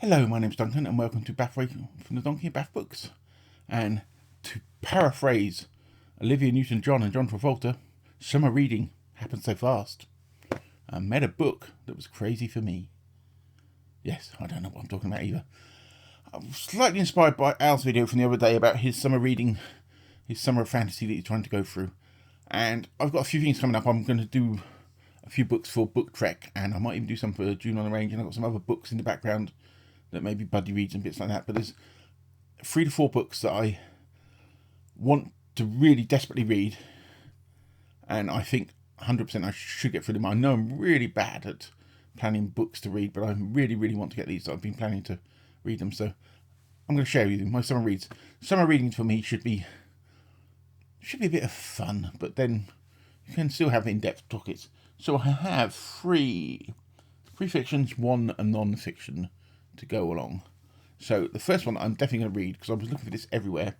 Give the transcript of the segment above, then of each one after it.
Hello, my name's Duncan, and welcome to Bathway from the Donkey and Bath Books. And to paraphrase Olivia Newton-John and John Travolta, summer reading happened so fast. I met a book that was crazy for me. Yes, I don't know what I'm talking about either. I was slightly inspired by Al's video from the other day about his summer reading, his summer fantasy that he's trying to go through. And I've got a few things coming up. I'm going to do a few books for Book Trek, and I might even do some for June on the Range, and I've got some other books in the background that maybe Buddy reads and bits like that. But there's 3 to 4 books that I want to really desperately read, and I think 100% I should get through them. I know I'm really bad at planning books to read, but I really want to get these. So I've been planning to read them, so I'm going to share with you my summer reads. Summer reading for me should be a bit of fun, but then you can still have in-depth topics. So I have three fictions, 1 a non-fiction to go along. So the first one I'm definitely going to read, because I was looking for this everywhere,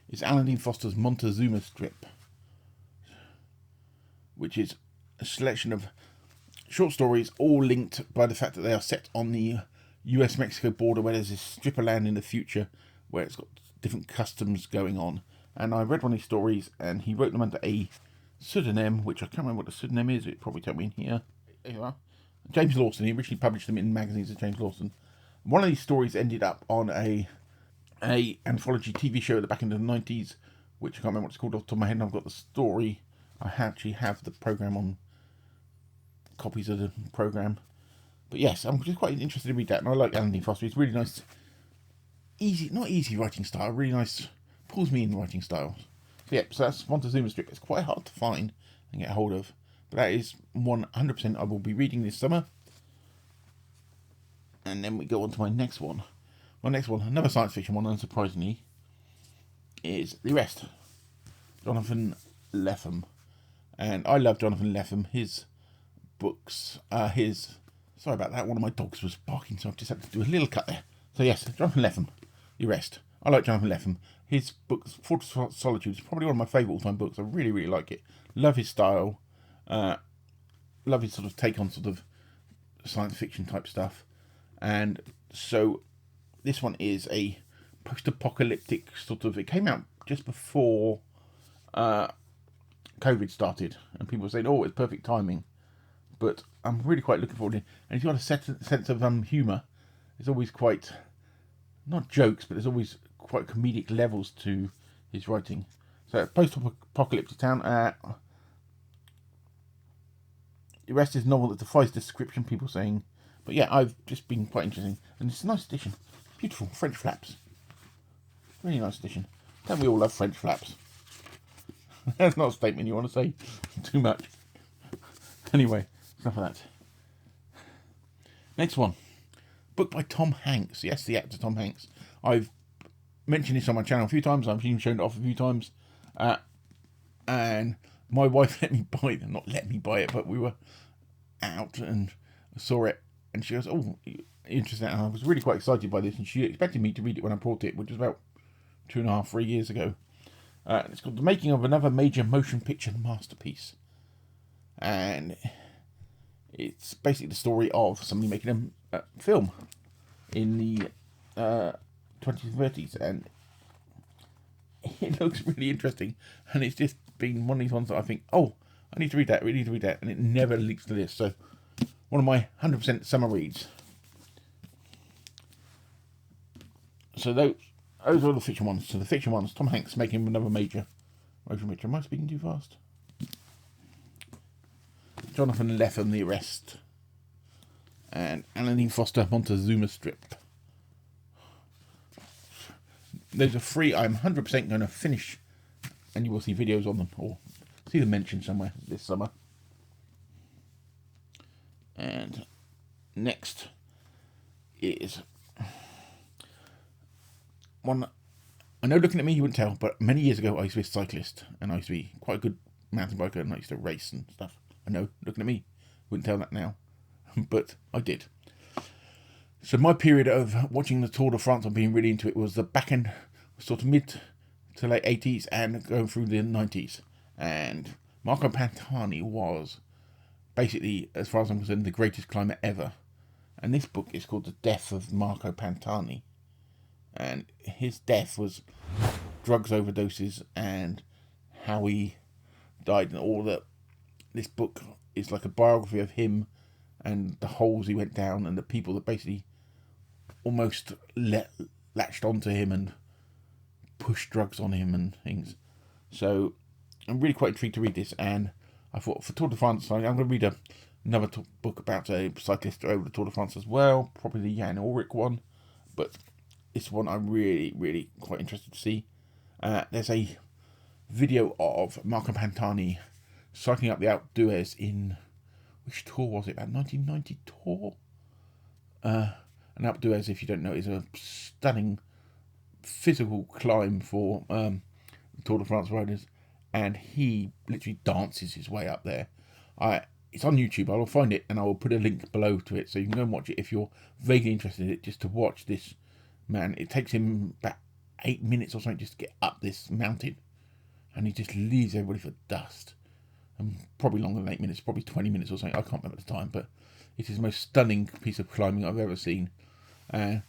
is Alan Dean Foster's Montezuma Strip, which is a selection of short stories all linked by the fact that they are set on the US-Mexico border, where there's this strip of land in the future where it's got different customs going on. And I read one of these stories, and he wrote them under a pseudonym, which I can't remember what the pseudonym is. It probably tell me in here. Here you are. James Lawson. He originally published them in magazines of James Lawson. One of these stories ended up on a anthology TV show at the back end of the 90s, which I can't remember what it's called off the top of my head, and I've got the story. I actually have the programme on copies of the programme. But yes, I'm just quite interested to read that, and I like Alan Dean Foster. It's really nice, not easy writing style, really nice, pulls me in writing style. So yeah, so that's Montezuma Strip. It's quite hard to find and get a hold of, but that is 100% I will be reading this summer. And then we go on to my next one. My next one, another science fiction one, unsurprisingly, is The Arrest, Jonathan Lethem. And I love Jonathan Lethem. His books, sorry about that, one of my dogs was barking, so I've just had to do a little cut there. So yes, Jonathan Lethem, The Arrest. I like Jonathan Lethem. His books, Fortress of Solitude, is probably one of my favourite all-time books. I really like it. Love his style. Love his sort of take on sort of science fiction type stuff. And so this one is a post-apocalyptic sort of, it came out just before COVID started, and people were saying, oh, it's perfect timing. But I'm really quite looking forward to it. And he's got a sense of humour. It's always quite, not jokes, but there's always quite comedic levels to his writing. So post-apocalyptic town. The rest is novel that defies description, people saying. But yeah, I've just been quite interesting. And it's a nice edition. Beautiful French flaps. Really nice edition. Don't we all love French flaps? That's not a statement you want to say too much. Anyway, enough of that. Next one. Book by Tom Hanks. Yes, the actor Tom Hanks. I've mentioned this on my channel a few times. I've even shown it off a few times. And my wife let me buy it. Not let me buy it, but we were out and saw it. And she goes, oh, interesting. And I was really quite excited by this. And she expected me to read it when I bought it, which was about 2.5, 3 years ago. It's called The Making of Another Major Motion Picture Masterpiece. And it's basically the story of somebody making a film in the 20s and 30s. And it looks really interesting. And it's just been one of these ones that I think, oh, I need to read that, and it never leaks to this. So one of my 100% summer reads. So those are the fiction ones. So the fiction ones, Tom Hanks making another major motion picture. Am I speaking too fast? Jonathan Lethem, The Arrest. And Alan Dean Foster, Montezuma Strip. Those are 3 I'm 100% going to finish. And you will see videos on them, or see them mentioned somewhere this summer. And next is one. I know looking at me you wouldn't tell, but many years ago I used to be a cyclist, and I used to be quite a good mountain biker, and I used to race and stuff. I know, looking at me, wouldn't tell that now, but I did. So my period of watching the Tour de France and being really into it was the back end, sort of mid to late 80s and going through the 90s. And Marco Pantani was basically, as far as I'm concerned, the greatest climber ever. And this book is called The Death of Marco Pantani. And his death was drugs overdoses and how he died and all that. This book is like a biography of him and the holes he went down and the people that basically almost latched onto him and pushed drugs on him and things. So I'm really quite intrigued to read this, and I thought for Tour de France, I'm going to read another book about a cyclist over the Tour de France as well, probably the Jan Ullrich one, but this one I'm really, really quite interested to see. There's a video of Marco Pantani cycling up the Alpe d'Huez in, which tour was it? That 1990 tour? An Alpe d'Huez, if you don't know, is a stunning physical climb for Tour de France riders, and he literally dances his way up there. It's on YouTube. I will find it and I will put a link below to it so you can go and watch it if you're vaguely interested in it, just to watch this man. It takes him about 8 minutes or something just to get up this mountain, and he just leaves everybody for dust. And probably longer than 8 minutes, probably 20 minutes or something. I can't remember the time, but it is the most stunning piece of climbing I've ever seen. And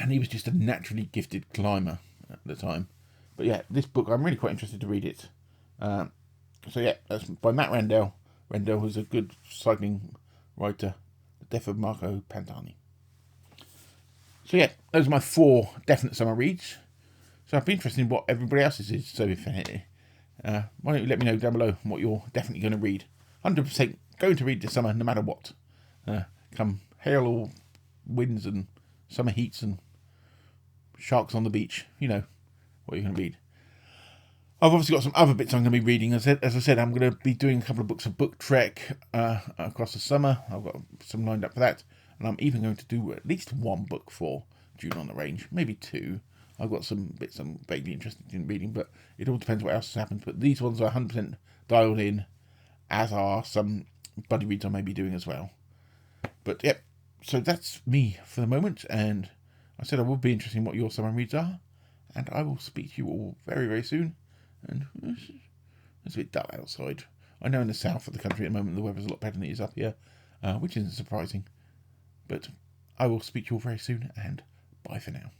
he was just a naturally gifted climber at the time. But yeah, this book, I'm really quite interested to read it. So yeah, that's by Matt Randell. Randell was a good cycling writer. The Death of Marco Pantani. So yeah, those are my 4 definite summer reads. So I'd be interested in what everybody else's is. So if why don't you let me know down below what you're definitely going to read. 100% going to read this summer no matter what. Come hail or winds and summer heats and sharks on the beach. You know what you're going to read. I've obviously got some other bits I'm going to be reading. As I said, I'm going to be doing a couple of books of Book Trek across the summer. I've got some lined up for that. And I'm even going to do at least 1 book for Dune on the Range. Maybe 2. I've got some bits I'm vaguely interested in reading, but it all depends what else has happened. But these ones are 100% dialed in, as are some buddy reads I may be doing as well. But yep, so that's me for the moment. And I said I would be interested in what your summer reads are. And I will speak to you all very, very soon. And it's a bit dull outside. I know in the south of the country at the moment the weather's a lot better than it is up here, which isn't surprising. But I will speak to you all very soon, and bye for now.